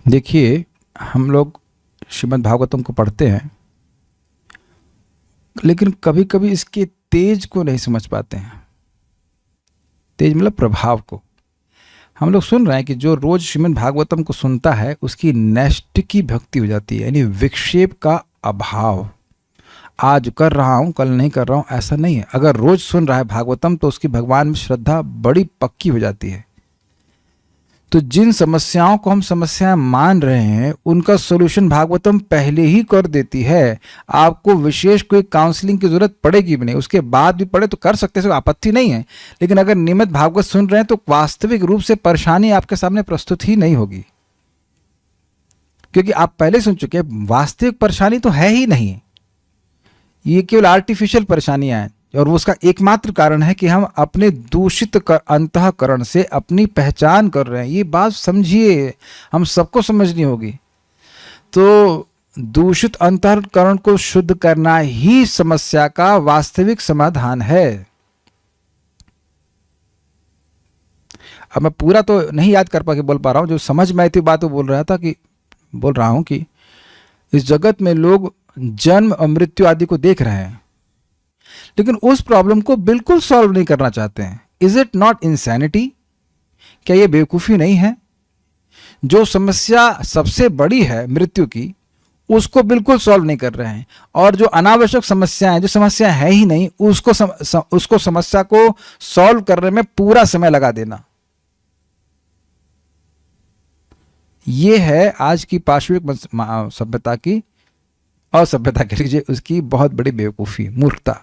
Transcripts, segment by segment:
देखिए, हम लोग श्रीमद् भागवतम को पढ़ते हैं, लेकिन कभी कभी इसके तेज को नहीं समझ पाते हैं। तेज मतलब प्रभाव को। हम लोग सुन रहे हैं कि जो रोज श्रीमद् भागवतम को सुनता है उसकी नैष्ठिकी भक्ति हो जाती है, यानी विक्षेप का अभाव। आज कर रहा हूँ कल नहीं कर रहा हूँ ऐसा नहीं है। अगर रोज सुन रहा है भागवतम तो उसकी भगवान में श्रद्धा बड़ी पक्की हो जाती है। तो जिन समस्याओं को हम समस्याएं मान रहे हैं उनका सॉल्यूशन भागवतम पहले ही कर देती है। आपको विशेष कोई काउंसलिंग की जरूरत पड़ेगी भी नहीं, उसके बाद भी पड़े तो कर सकते हैं, आपत्ति नहीं है। लेकिन अगर नियमित भागवत सुन रहे हैं तो वास्तविक रूप से परेशानी आपके सामने प्रस्तुत ही नहीं होगी, क्योंकि आप पहले सुन चुके हैं। वास्तविक परेशानी तो है ही नहीं, ये केवल आर्टिफिशियल परेशानियां हैं। और उसका एकमात्र कारण है कि हम अपने दूषित अंतःकरण से अपनी पहचान कर रहे हैं। ये बात समझिए, हम सबको समझनी होगी। तो दूषित अंतःकरण को शुद्ध करना ही समस्या का वास्तविक समाधान है। अब मैं पूरा तो नहीं याद कर पाके बोल पा रहा हूं, जो समझ में आई थी बात वो बोल रहा हूं कि इस जगत में लोग जन्म और मृत्यु आदि को देख रहे हैं, लेकिन उस प्रॉब्लम को बिल्कुल सॉल्व नहीं करना चाहते हैं। Is it not insanity? क्या यह बेवकूफ़ी नहीं है? जो समस्या सबसे बड़ी है मृत्यु की, उसको बिल्कुल सॉल्व नहीं कर रहे हैं, और जो अनावश्यक समस्याएं, जो समस्या है ही नहीं, उसको समस्या को सॉल्व करने में पूरा समय लगा देना, ये है आज की पार्श्विक सभ्यता की, असभ्यता कह लीजिए, उसकी बहुत बड़ी बेवकूफ़ी, मूर्खता।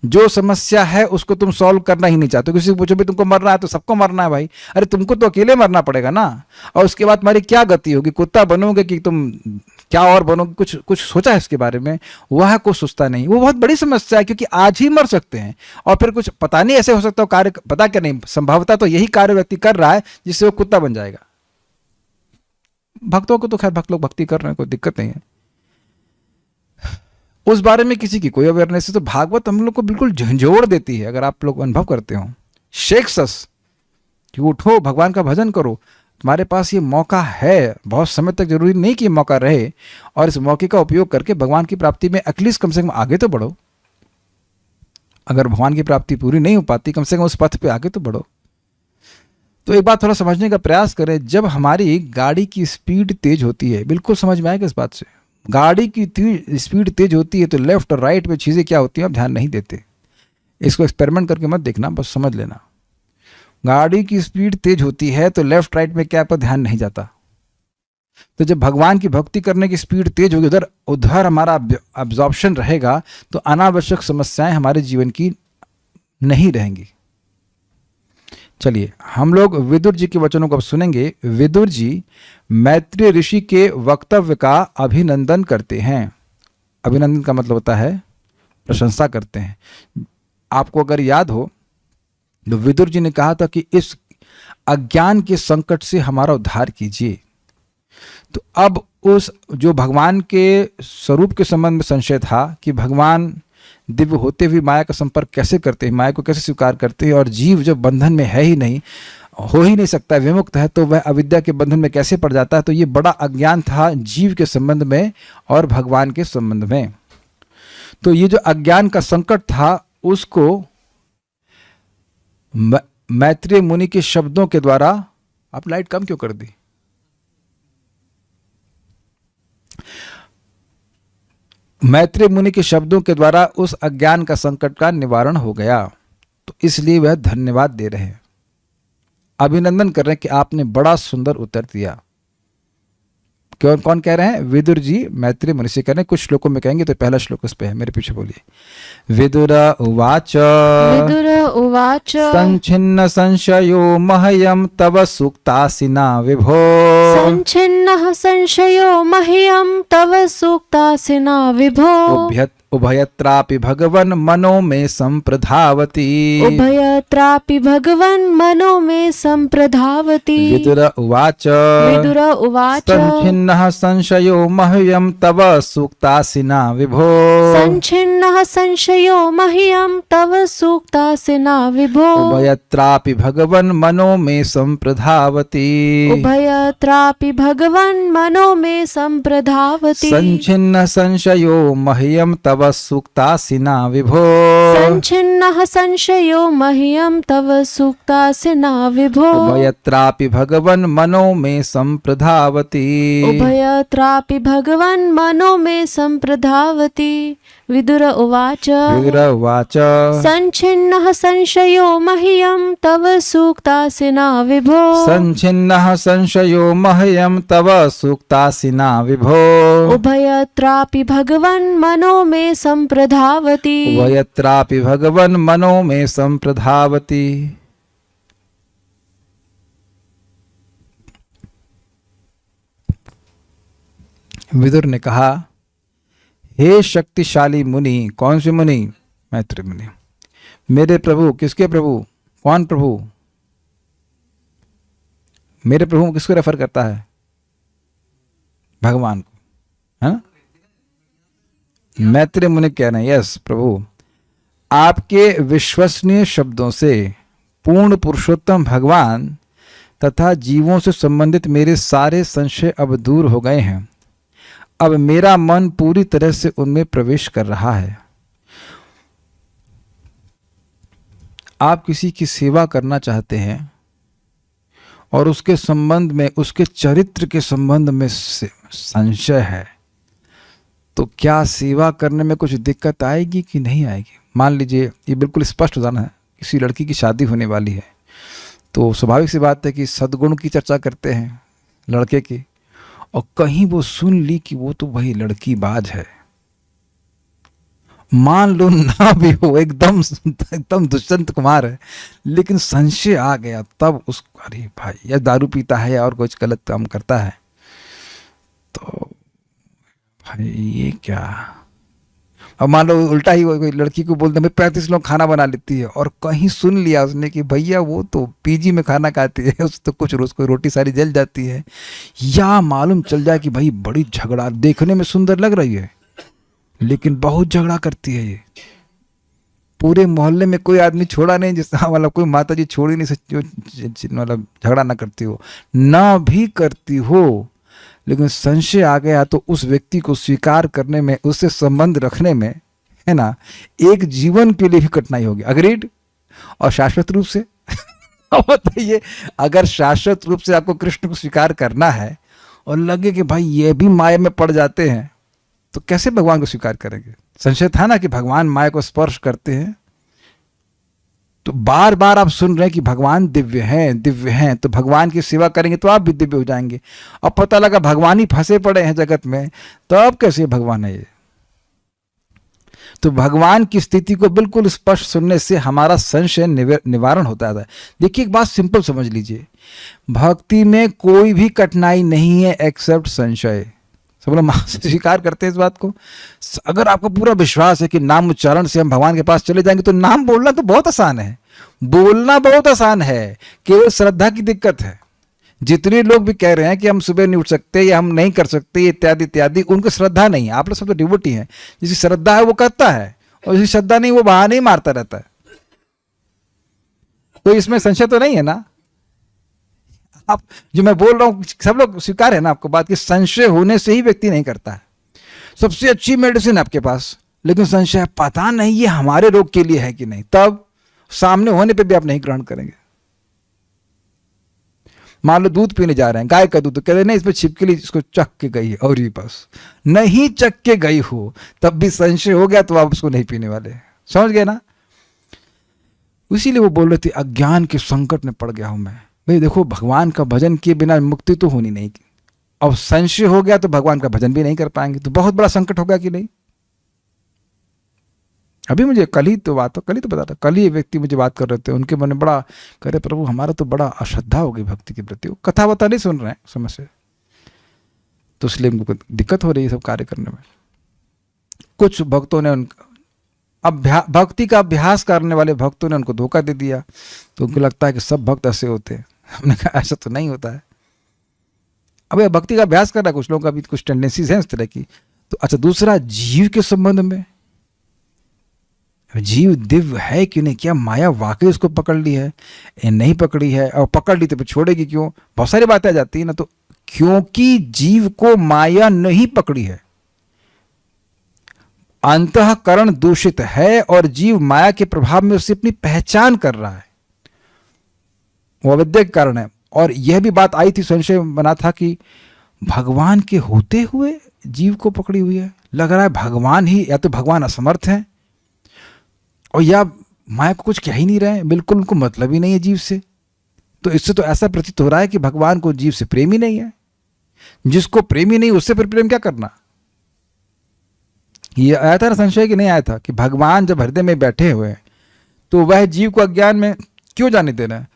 जो समस्या है उसको तुम सॉल्व करना ही नहीं चाहते। किसी को पूछो भी तुमको मरना है तो सबको मरना है भाई, अरे तुमको तो अकेले मरना पड़ेगा ना, और उसके बाद तुम्हारी क्या गति होगी? कुत्ता बनोगे कि तुम क्या और बनोगे? कुछ सोचा है इसके बारे में? वह कुछ सोचता नहीं। वो बहुत बड़ी समस्या है, क्योंकि आज ही मर सकते हैं और फिर कुछ पता नहीं ऐसे हो सकता हो कार्य, पता क्या नहीं, संभवतः तो यही कार्य व्यक्ति कर रहा है जिससे वो कुत्ता बन जाएगा। भक्तों को तो खैर भक्त लोग भक्ति कर रहे हैं, कोई दिक्कत नहीं है, उस बारे में किसी की कोई अवेयरनेस है। तो भागवत हम लोग को बिल्कुल झंझोड़ देती है। अगर आप लोग अनुभव करते हो, शेक्स अस कि उठो, भगवान का भजन करो, तुम्हारे पास ये मौका है, बहुत समय तक, जरूरी नहीं कि ये मौका रहे, और इस मौके का उपयोग करके भगवान की प्राप्ति में एटलीस्ट कम से कम आगे तो बढ़ो। अगर भगवान की प्राप्ति पूरी नहीं हो पाती, कम से कम उस पथ पे आगे तो बढ़ो। तो एक बात थोड़ा समझने का प्रयास करें। जब हमारी गाड़ी की स्पीड तेज होती है, बिल्कुल समझ में आएगा इस बात से, गाड़ी की स्पीड तेज होती है तो लेफ्ट और राइट में चीज़ें क्या होती हैं आप ध्यान नहीं देते। इसको एक्सपेरिमेंट करके मत देखना, बस समझ लेना। गाड़ी की स्पीड तेज होती है तो लेफ्ट राइट में क्या पर ध्यान नहीं जाता। तो जब भगवान की भक्ति करने की स्पीड तेज होगी, उधर हमारा अब्जॉर्प्शन रहेगा, तो अनावश्यक समस्याएं हमारे जीवन की नहीं रहेंगी। चलिए हम लोग विदुर जी के वचनों को अब सुनेंगे। विदुर जी मैत्रेय ऋषि के वक्तव्य का अभिनंदन करते हैं। अभिनंदन का मतलब होता है प्रशंसा करते हैं। आपको अगर याद हो तो विदुर जी ने कहा था कि इस अज्ञान के संकट से हमारा उद्धार कीजिए। तो अब उस जो भगवान के स्वरूप के संबंध में संशय था कि भगवान दिव्य होते हुए माया का संपर्क कैसे करते हैं, माया को कैसे स्वीकार करते हैं, और जीव जब बंधन में है ही नहीं, हो ही नहीं सकता, विमुक्त है, तो वह अविद्या के बंधन में कैसे पड़ जाता है। तो ये बड़ा अज्ञान था जीव के संबंध में और भगवान के संबंध में। तो ये जो अज्ञान का संकट था उसको मैत्रेय मुनि के शब्दों के द्वारा, आप लाइट कम क्यों कर दी? मैत्रेय मुनि के शब्दों के द्वारा उस अज्ञान का संकट का निवारण हो गया। तो इसलिए वह धन्यवाद दे रहे हैं, अभिनंदन कर रहे हैं कि आपने बड़ा सुंदर उत्तर दिया। क्यों, कौन कह रहे हैं? विदुर जी मैत्रेय मुनि से कह रहे हैं। कुछ श्लोकों में कहेंगे, तो पहला श्लोक उस पे है, मेरे पीछे बोलिए। विदुर उवाच संच्छिन्न संशयो मह्यं तव सूक्तासिना विभो। संच्छिन्नः संशयो मह्यं तव सूक्तासिना विभो। उभयत्रापि भगवन् मनो मे संप्रधावति। उभयत्रापि भगवन् मनो मे संप्रधावति। विदुर उवाच विदुर उवाच संच्छिन्नः संशयो मह्यं तव सूक्तासिना विभो। संच्छिन्नः संशयो मह्यं तव सूक्तासिना विभो। उभयत्रापि भगवन् मनो मे संप्रधावति। उभयत्रापि भगवन् मनो मे संप्रधावति। संच्छिन्न संशयो मह्यं तव सूक्तासिना विभो। संच्छिन्नः संशयो मह्यं तव सूक्तासिना विभो। उभयत्रापि भगवन् मनो मे संप्रधावति। उभयत्रापि भगवन् मनो मे संप्रधावति। विदुर उवाच विदुर उवाच संच्छिन्नः संशयो मह्यं तव सूक्तासिना विभो। संच्छिन्नः संशयो मह्यं तव सूक्तासिना विभो। उभयत्रापि भगवन् मनो मे संप्रधावति। उभयत्रापि भगवन् मनो मे संप्रधावति। विदुर ने कहा, हे शक्तिशाली मुनि। कौन से मुनि? मैत्री मुनि। मेरे प्रभु। किसके प्रभु? कौन प्रभु? मेरे प्रभु किसको रेफर करता है? भगवान को, है ना? मैत्री मुनि कह रहे हैं, यस प्रभु, आपके विश्वसनीय शब्दों से पूर्ण पुरुषोत्तम भगवान तथा जीवों से संबंधित मेरे सारे संशय अब दूर हो गए हैं। अब मेरा मन पूरी तरह से उनमें प्रवेश कर रहा है। आप किसी की सेवा करना चाहते हैं और उसके संबंध में, उसके चरित्र के संबंध में संशय है, तो क्या सेवा करने में कुछ दिक्कत आएगी कि नहीं आएगी? मान लीजिए, ये बिल्कुल स्पष्ट उदाहरण है, किसी लड़की की शादी होने वाली है, तो स्वाभाविक सी बात है कि सद्गुण की चर्चा करते हैं लड़के की, और कहीं वो सुन ली कि वो तो वही लड़की बाज है, मान लो ना भी हो, एकदम दुष्यंत कुमार है, लेकिन संशय आ गया, तब उस, अरे भाई, या दारू पीता है या और कुछ गलत काम करता है, तो भाई ये क्या। अब मान लो उल्टा ही कोई लड़की को बोलते हैं 35 लोग खाना बना लेती है, और कहीं सुन लिया उसने कि भैया वो तो पीजी में खाना खाती है, उस तो कुछ रोज कोई रोटी सारी जल जाती है, या मालूम चल जाए कि भाई बड़ी झगड़ा, देखने में सुंदर लग रही है लेकिन बहुत झगड़ा करती है, ये पूरे मोहल्ले में कोई आदमी छोड़ा नहीं जिसका, मतलब कोई माता जी छोड़ी नहीं मतलब झगड़ा ना करती हो, ना भी करती हो, लेकिन संशय आ गया तो उस व्यक्ति को स्वीकार करने में, उससे संबंध रखने में, है ना, एक जीवन के लिए भी कठिनाई होगी। अग्रीड? और शाश्वत रूप से बताइए, अगर शाश्वत रूप से आपको कृष्ण को स्वीकार करना है और लगे कि भाई ये भी माया में पड़ जाते हैं, तो कैसे भगवान को स्वीकार करेंगे? संशय था ना कि भगवान माया को स्पर्श करते हैं, तो बार बार आप सुन रहे हैं कि भगवान दिव्य हैं, दिव्य हैं, तो भगवान की सेवा करेंगे तो आप भी दिव्य हो जाएंगे। अब पता लगा भगवान ही फंसे पड़े हैं जगत में, तो अब कैसे भगवान है ये? तो भगवान की स्थिति को बिल्कुल स्पष्ट सुनने से हमारा संशय निवारण होता है। देखिए, एक बात सिंपल समझ लीजिए, भक्ति में कोई भी कठिनाई नहीं है एक्सेप्ट संशय। सब लोग स्वीकार करते हैं इस बात को। अगर आपको पूरा विश्वास है कि नाम उच्चारण से हम भगवान के पास चले जाएंगे, तो नाम बोलना तो बहुत आसान है, बोलना बहुत आसान है, केवल श्रद्धा की दिक्कत है। जितने लोग भी कह रहे हैं कि हम सुबह नहीं उठ सकते या हम नहीं कर सकते इत्यादि इत्यादि, उनको श्रद्धा नहीं है। आप लोग सब तो डिवोटी हैं, जिसकी श्रद्धा है वो करता है, और जिसकी श्रद्धा नहीं वो बहाने ही मारता रहता है। तो इसमें संशय तो नहीं है ना? आप जो मैं बोल रहा हूं, सब लोग स्वीकार है ना आपको बात, कि संशय होने से ही व्यक्ति नहीं करता है। सबसे अच्छी मेडिसिन आपके पास, लेकिन संशय पता नहीं ये हमारे रोग के लिए है कि नहीं, तब सामने होने पे भी आप नहीं ग्रहण करेंगे। मान लो दूध पीने जा रहे हैं, गाय का दूध, तो कह रहे नहीं इसमें छिपकली इसको चख के गई है, और ये बस नहीं चख के गई हो तब भी संशय हो गया, तो आप उसको नहीं पीने वाले। समझ गए ना? इसीलिए वो बोल रहे थे अज्ञान के संकट में पड़ गया हूं मैं। भाई देखो, भगवान का भजन किए बिना मुक्ति तो होनी नहीं। अब संशय हो गया तो भगवान का भजन भी नहीं कर पाएंगे, तो बहुत बड़ा संकट होगा कि नहीं? अभी मुझे कल ही तो पता था, कल ही व्यक्ति मुझे बात कर रहे थे, उनके मन में बड़ा कह रहे प्रभु हमारा तो बड़ा अश्रद्धा हो गई भक्ति के प्रति, कथा वथा नहीं सुन रहे हैं समझ से, तो इसलिए उनको दिक्कत हो रही है सब कार्य करने में। कुछ भक्तों ने भक्ति का अभ्यास करने वाले भक्तों ने उनको धोखा दे दिया, तो उनको लगता है कि सब भक्त ऐसे होते हैं। हमने कहा ऐसा तो नहीं होता है। अब यह भक्ति का अभ्यास कर रहा है, कुछ लोगों का भी कुछ टेंडेंसीज हैं इस तरह की। तो अच्छा, दूसरा जीव के संबंध में, जीव दिव्य है कि नहीं, क्या माया वाकई उसको पकड़ ली है या नहीं पकड़ी है, और पकड़ ली तो फिर छोड़ेगी क्यों, बहुत सारी बातें आ जाती है ना। तो क्योंकि जीव को माया नहीं पकड़ी है, अंतःकरण दूषित है और जीव माया के प्रभाव में उससे अपनी पहचान कर रहा है, वो अविद्या के कारण है। और यह भी बात आई थी, संशय बना था कि भगवान के होते हुए जीव को पकड़ी हुई है। लग रहा है भगवान ही, या तो भगवान असमर्थ हैं और या माया को कुछ कह ही नहीं रहे हैं, बिल्कुल उनको मतलब ही नहीं है जीव से। तो इससे तो ऐसा प्रतीत हो रहा है कि भगवान को जीव से प्रेम ही नहीं है। जिसको प्रेम ही नहीं, उससे फिर प्रेम क्या करना। ये आया था ना संशय कि नहीं आया था कि भगवान जब हृदय में बैठे हुए हैं तो वह जीव को अज्ञान में क्यों जाने देना है।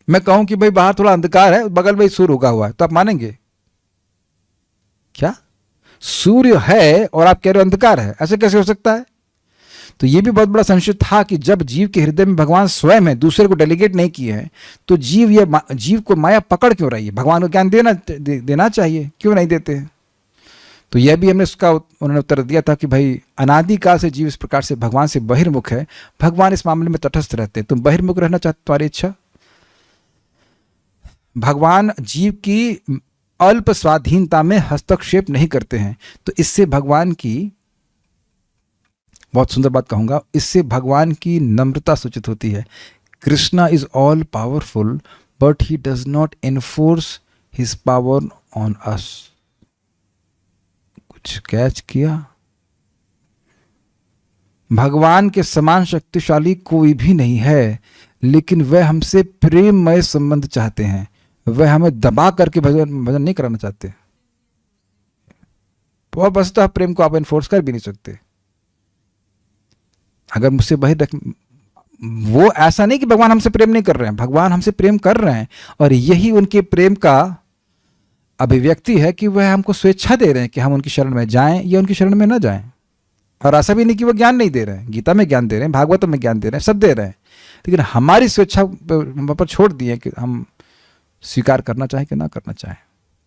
मैं कहूं कि भाई बाहर थोड़ा अंधकार है, बगल में सूर्य उगा हुआ है, तो आप मानेंगे क्या? सूर्य है और आप कह रहे हो अंधकार है, ऐसे कैसे हो सकता है? तो ये भी बहुत बड़ा संशय था कि जब जीव के हृदय में भगवान स्वयं है, दूसरे को डेलीगेट नहीं किए हैं, तो जीव को माया पकड़ क्यों रही है? भगवान को ज्ञान देना चाहिए, क्यों नहीं देते हैं? तो यह भी हमने उसका उन्होंने उत्तर दिया था कि भाई अनादिकाल से जीव इस प्रकार से भगवान से बहिर्मुख है, भगवान इस मामले में तटस्थ रहते हैं। तुम बहिर्मुख रहना चाहते, तुम्हारी इच्छा। भगवान जीव की अल्प स्वाधीनता में हस्तक्षेप नहीं करते हैं। तो इससे भगवान की, बहुत सुंदर बात कहूंगा, इससे भगवान की नम्रता सूचित होती है। Krishna is all powerful but he does not enforce his power on us. कुछ कैच किया? भगवान के समान शक्तिशाली कोई भी नहीं है, लेकिन वह हमसे प्रेममय संबंध चाहते हैं। वह हमें दबा करके भजन नहीं कराना चाहते। और बस तो आप प्रेम को आप एनफोर्स कर भी नहीं सकते। अगर मुझसे वो ऐसा नहीं कि भगवान हमसे प्रेम नहीं कर रहे हैं, भगवान हमसे प्रेम कर रहे हैं, और यही उनके प्रेम का अभिव्यक्ति है कि वह हमको स्वेच्छा दे रहे हैं कि हम उनकी शरण में जाएं या उनकी शरण में न जाएं। और ऐसा भी नहीं कि वो ज्ञान नहीं दे रहे हैं, गीता में ज्ञान दे रहे हैं, भागवत में ज्ञान दे रहे हैं, सब दे रहे हैं, लेकिन हमारी स्वेच्छा पर छोड़ दिए कि हम स्वीकार करना चाहें कि ना करना चाहें।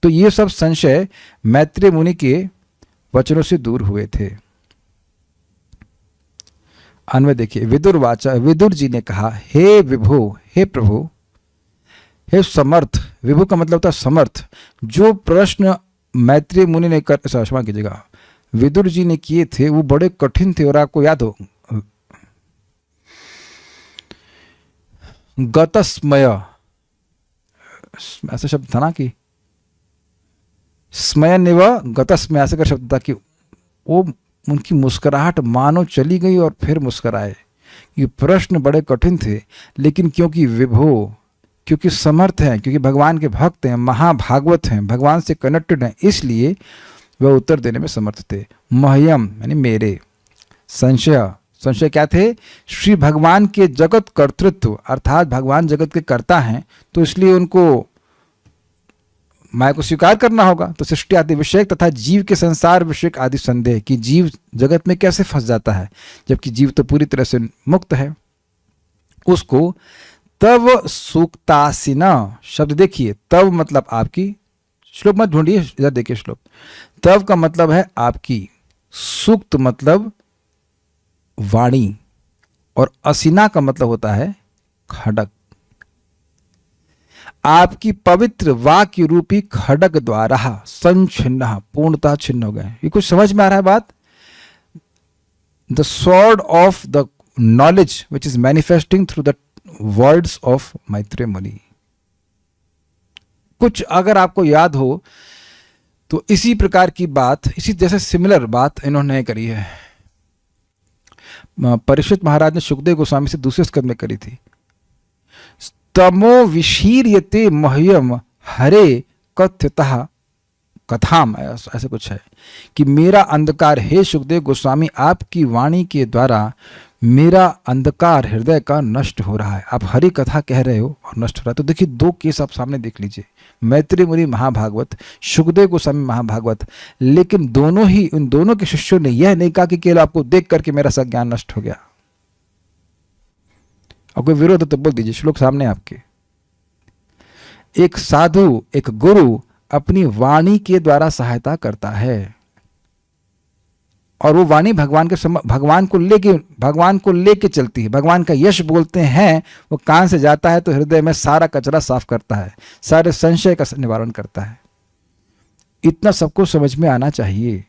तो ये सब संशय मैत्रेय मुनि के वचनों से दूर हुए थे। अन्वय देखिए, विदुरवाचा, विदुर जी ने कहा, हे विभो, हे प्रभु, हे समर्थ। विभु का मतलब होता है समर्थ। जो प्रश्न मैत्रेय मुनि ने क्षमा कीजिएगा, विदुर जी ने किए थे वो बड़े कठिन थे। और आपको याद हो, गतस्मय ऐसा शब्द था ना कि स्मयनिव गतस्मय, ऐसे का शब्द था कि वो उनकी मुस्कुराहट मानो चली गई और फिर मुस्कुराए। ये प्रश्न बड़े कठिन थे, लेकिन क्योंकि विभो, क्योंकि समर्थ हैं, क्योंकि भगवान के भक्त हैं, महाभागवत हैं, भगवान से कनेक्टेड हैं, इसलिए वह उत्तर देने में समर्थ थे। मह्यम यानी मेरे, संशय क्या थे? श्री भगवान के जगत कर्तृत्व, अर्थात भगवान जगत के कर्ता हैं, तो इसलिए उनको माया को स्वीकार करना होगा। तो सृष्टि आदि विषय तथा जीव के संसार विषय आदि संदेह कि जीव जगत में कैसे फंस जाता है, जबकि जीव तो पूरी तरह से मुक्त है, उसको तव सूक्तासिना शब्द देखिए, तव मतलब आपकी, श्लोक मत ढूंढिए, इधर देखिए श्लोक। तव का मतलब है आपकी, सूक्त मतलब वाणी, और असिना का मतलब होता है खड़ग। आपकी पवित्र वाक्य रूपी खड़ग द्वारा संछिन्न, पूर्णतः छिन्न हो गए। ये कुछ समझ में आ रहा है बात? The sword of the knowledge which is manifesting through the words of Maitreya मुनि। कुछ अगर आपको याद हो तो इसी प्रकार की बात, इसी जैसे सिमिलर बात इन्होंने करी है, परीक्षित महाराज ने सुखदेव गोस्वामी से दूसरे स्कंद में करी थी। तमो विशीर्यते मह्यम हरे कथ्यतः कथाम, ऐसा कुछ है कि मेरा अंधकार हे सुखदेव गोस्वामी आपकी वाणी के द्वारा मेरा अंधकार हृदय का नष्ट हो रहा है। आप हरि कथा कह रहे हो और नष्ट हो रहा है। तो देखिए, दो केस आप सामने देख लीजिए, मैत्री मुनि महाभागवत, सुखदेव गोस्वामी महाभागवत। लेकिन दोनों ही, उन दोनों के शिष्यों ने यह नहीं कहा कि केवल आपको देख करके मेरा सब ज्ञान नष्ट हो गया। और कोई विरोध हो तो बोल दीजिए, श्लोक सामने आपके। एक साधु, एक गुरु अपनी वाणी के द्वारा सहायता करता है, और वो वाणी भगवान को लेके चलती है। भगवान का यश बोलते हैं, वो कान से जाता है तो हृदय में सारा कचरा साफ करता है, सारे संशय का निवारण करता है। इतना सबको समझ में आना चाहिए।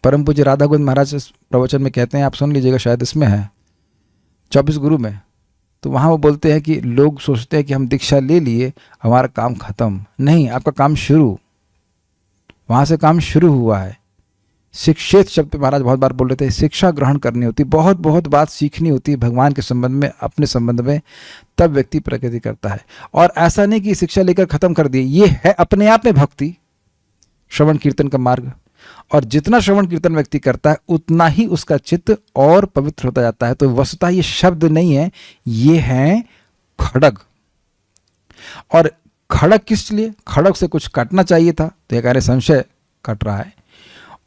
परम पूज्य राधा गोविंद महाराज प्रवचन में कहते हैं, आप सुन लीजिएगा, शायद इसमें है 24 गुरु में। तो वहाँ वो बोलते हैं कि लोग सोचते हैं कि हम दीक्षा ले लिए, हमारा काम खत्म। नहीं, आपका काम शुरू, वहाँ से काम शुरू हुआ है। शिक्षित शब्द पे महाराज बहुत बार बोल रहे थे, शिक्षा ग्रहण करनी होती, बहुत बहुत बात सीखनी होती है भगवान के संबंध में, अपने संबंध में, तब व्यक्ति प्रगति करता है। और ऐसा नहीं कि शिक्षा लेकर खत्म कर दिए, ये है अपने आप में भक्ति, श्रवण कीर्तन का मार्ग। और जितना श्रवण कीर्तन व्यक्ति करता है उतना ही उसका चित्त और पवित्र होता जाता है। तो वस्तुतः ये शब्द नहीं है, ये है खड़ग। और खड़ग किस लिए? खड़ग से कुछ काटना चाहिए था, तो एक अरे संशय कट रहा है।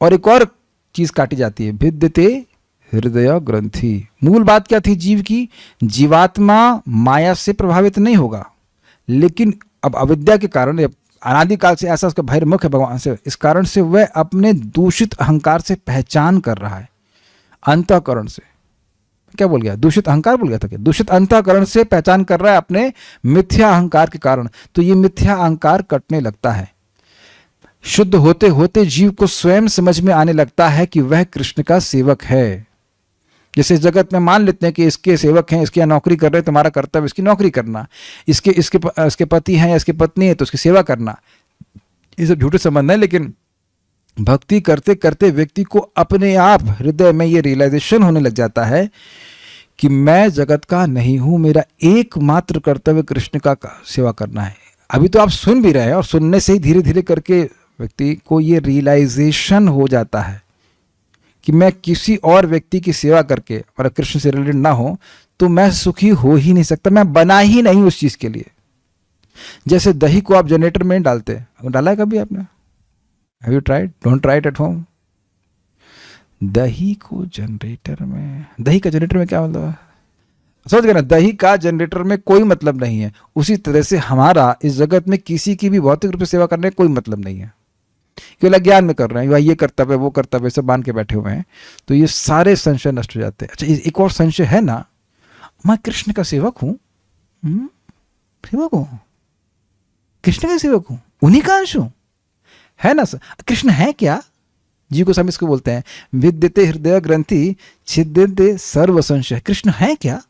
और एक और चीज काटी जाती है, भिद्यते हृदय ग्रंथि। मूल बात क्या थी जीव की? जीवात्मा माया से प्रभावित नहीं होगा, लेकिन अब अविद्या के कारण, अनादिकाल से ऐसा उसका बहिर्मुख है भगवान से, इस कारण से वह अपने दूषित अहंकार से पहचान कर रहा है। अंतःकरण से, क्या बोल गया? दूषित अहंकार बोल गया था क्या? दूषित अंतःकरण से पहचान कर रहा है अपने मिथ्या अहंकार के कारण। तो ये मिथ्या अहंकार कटने लगता है। शुद्ध होते होते जीव को स्वयं समझ में आने लगता है कि वह कृष्ण का सेवक है। जैसे जगत में मान लेते हैं कि इसके सेवक हैं, इसकी यहाँ नौकरी कर रहे हैं, तुम्हारा कर्तव्य इसकी नौकरी करना, इसके पति हैं या इसकी पत्नी है तो उसकी सेवा करना। ये सब झूठे संबंध है। लेकिन भक्ति करते करते व्यक्ति को अपने आप हृदय में ये रियलाइजेशन होने लग जाता है कि मैं जगत का नहीं हूं, मेरा एकमात्र कर्तव्य कृष्ण का सेवा करना है। अभी तो आप सुन भी रहे हैं, और सुनने से ही धीरे धीरे करके व्यक्ति को ये रियलाइजेशन हो जाता है कि मैं किसी और व्यक्ति की सेवा करके, अगर कृष्ण से रिलेटेड ना हो तो मैं सुखी हो ही नहीं सकता, मैं बना ही नहीं उस चीज के लिए। जैसे दही को आप जनरेटर में डालते हैं, डाला है कभी आपने? Have you tried? Don't try it at home. दही को जनरेटर में, दही का जनरेटर में क्या मतलब है? समझ गए ना? दही का जनरेटर में कोई मतलब नहीं है। उसी तरह से हमारा इस जगत में किसी की भी भौतिक रूप से सेवा करने का कोई मतलब नहीं है। केवल अज्ञान में कर रहे हैं, ये कर्तव्य वो कर्तव्य सब मान के बैठे हुए हैं, तो ये सारे संशय नष्ट हो जाते हैं। अच्छा, एक और संशय है ना, मैं कृष्ण का सेवक हूं, सेवक हूं, कृष्ण का सेवक हूं, उन्हीं का अंश हूं, है ना? कृष्ण है क्या? जी को इसको बोलते हैं विद्यते हृदय ग्रंथि छिद्यते सर्व संशय। कृष्ण है क्या?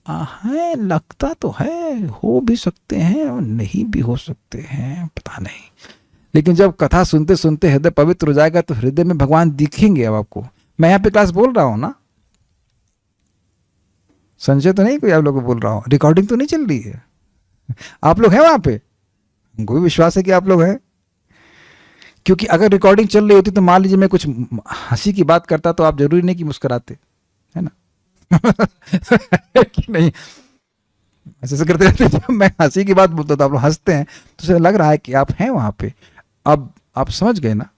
है, लगता तो है, हो भी सकते हैं और नहीं भी हो सकते हैं, पता नहीं। लेकिन जब कथा सुनते सुनते हृदय पवित्र हो जाएगा तो हृदय में भगवान दिखेंगे। अब आपको मैं यहाँ पे क्लास बोल रहा हूँ ना, संशय तो नहीं कोई आप लोगों को बोल रहा हूँ, रिकॉर्डिंग तो नहीं चल रही है, आप लोग हैं वहां पे, हमको भी विश्वास है कि आप लोग हैं। क्योंकि अगर रिकॉर्डिंग चल रही होती तो मान लीजिए मैं कुछ हंसी की बात करता तो आप जरूरी नहीं कि मुस्कुराते, है ना? कि नहीं, ऐसे करते रहते। जब मैं हंसी की बात बोलता तो आप लोग हंसते हैं, तो उसे लग रहा है कि आप हैं वहां पे। अब आप समझ गए ना?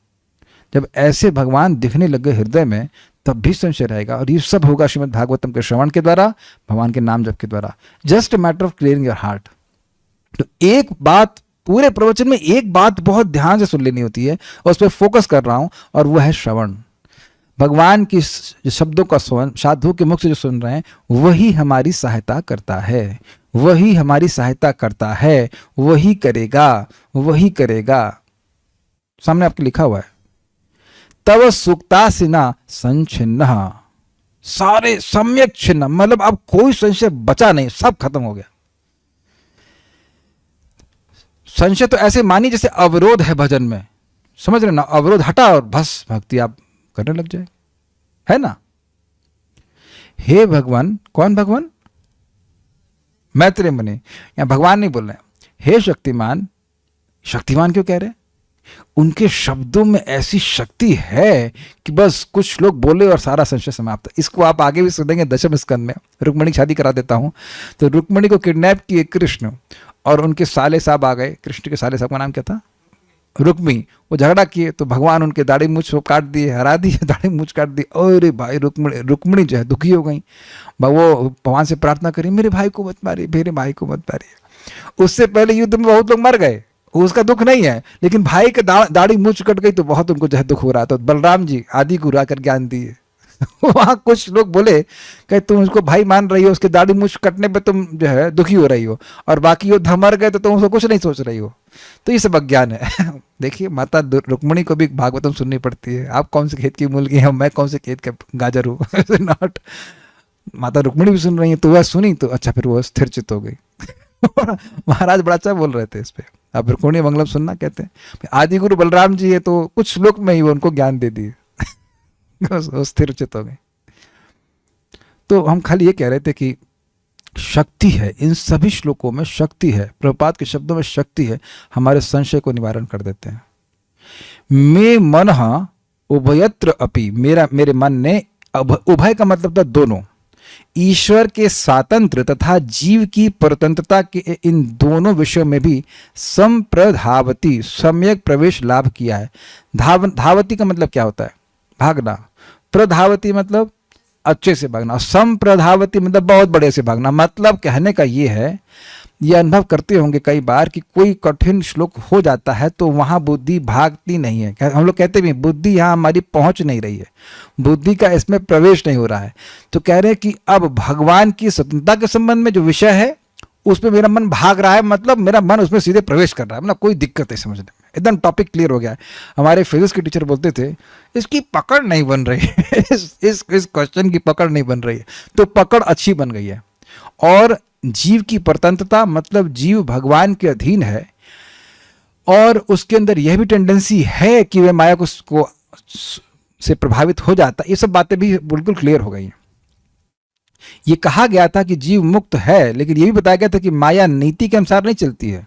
जब ऐसे भगवान दिखने लग गए हृदय में, तब भी संशय रहेगा। और ये सब होगा श्रीमद् भागवतम के श्रवण के द्वारा, भगवान के नाम जप के द्वारा। Just matter of clearing your heart. तो एक बात पूरे प्रवचन में, एक बात बहुत ध्यान से सुन लेनी होती है, और उस पर फोकस कर रहा हूं, और वह है श्रवण। भगवान की शब्दों का स्वयं साधु के मुख से जो सुन रहे हैं, वही हमारी सहायता करता है, वही हमारी सहायता करता है, वही करेगा, वही करेगा। सामने आपके लिखा हुआ है, तव सुक्तासिना संचिन्ना, सारे सम्यक छिन्न, मतलब अब कोई संशय बचा नहीं, सब खत्म हो गया। संशय तो ऐसे मानी जैसे अवरोध है भजन में, समझ रहे ना? अवरोध हटा और बस भक्ति आप करने लग जाए, है ना? हे भगवान, कौन भगवान? मैत्रेय मुनि। यहां भगवान नहीं बोल रहे हैं, हे शक्तिमान। शक्तिमान क्यों कह रहे हैं? उनके शब्दों में ऐसी शक्ति है कि बस कुछ लोग बोले और सारा संशय समाप्त। इसको आप आगे भी सुनेंगे दशम स्कंद में। रुक्मिणी की शादी करा देता हूँ। तो रुक्मिणी को किडनैप किए कृष्ण, और उनके साले साहब आ गए। कृष्ण के साले साहब का नाम क्या था? रुक्मी। वो झगड़ा किए तो भगवान उनके दाढ़ी मूछ को काट दिए, हरा दिए, दाढ़ी मूछ काट दी। अरे भाई रुक्मिणी जो है दुखी हो गई। वो भगवान से प्रार्थना करी, मेरे भाई को मत मारिए, मेरे भाई को मत मारिए। उससे पहले युद्ध में बहुत लोग मर गए, उसका दुख नहीं है, लेकिन भाई के दाढ़ी मूछ कट गई तो बहुत उनको जो है दुख हो रहा था। तो बलराम जी आदि गुरु आकर ज्ञान दिए। वहाँ कुछ लोग बोले कि तुम उसको भाई मान रही हो, उसके दाढ़ी मूछ कटने पे तुम जो है दुखी हो रही हो, और बाकी योद्धा मर गए तो तुम उसको कुछ नहीं सोच रही हो। तो ये सब अज्ञान है। देखिए, माता रुक्मिणी को भी भागवतम सुननी पड़ती है। आप कौन से खेत की मूल की हैं, मैं कौन से खेत का गाजर हूँ? नॉट। माता रुक्मिणी भी सुन रही है, तो वह सुनी तो अच्छा, फिर वो स्थिर चित्त हो गई। महाराज बड़ा अच्छा बोल रहे थे इस पे। आप रुक्मिणी मंगलम सुनना कहते हैं। आदि गुरु बलराम जी है, तो कुछ श्लोक में ही वो उनको ज्ञान दे दिए। स्थिर चित्त हो गए। तो हम खाली ये कह रहे थे कि शक्ति है, इन सभी श्लोकों में शक्ति है, प्रभुपाद के शब्दों में शक्ति है, हमारे संशय को निवारण कर देते हैं। मे मनः उभयत्र अपि, मेरे मन ने, उभय का मतलब था दोनों, ईश्वर के स्वातंत्र तथा जीव की परतंत्रता के इन दोनों विषयों में भी संप्रधावती, सम्यक प्रवेश लाभ किया है। धावती का मतलब क्या होता है? भागना। प्रधावती मतलब अच्छे से भागना। संप्रधावती मतलब बहुत बड़े से भागना। मतलब कहने का ये है, ये अनुभव करते होंगे कई बार कि कोई कठिन श्लोक हो जाता है तो वहाँ बुद्धि भागती नहीं है। हम लोग कहते भी बुद्धि यहाँ हमारी पहुँच नहीं रही है, बुद्धि का इसमें प्रवेश नहीं हो रहा है। तो कह रहे हैं कि अब भगवान की स्वतंत्रता के संबंध में जो विषय है उसमें मेरा मन भाग रहा है, मतलब मेरा मन उसमें सीधे प्रवेश कर रहा है, मतलब कोई दिक्कत है समझने में, एकदम टॉपिक क्लियर हो गया है। हमारे फिजिक्स के टीचर बोलते थे इसकी पकड़ नहीं बन रही है, इस क्वेश्चन की पकड़ नहीं बन रही है, तो पकड़ अच्छी बन गई है। और जीव की परतंत्रता मतलब जीव भगवान के अधीन है, और उसके अंदर यह भी टेंडेंसी है कि वह माया को से प्रभावित हो जाता है। ये सब बातें भी बिल्कुल क्लियर हो गई हैं। ये कहा गया था कि जीव मुक्त है, लेकिन ये भी बताया गया था कि माया नीति के अनुसार नहीं चलती है,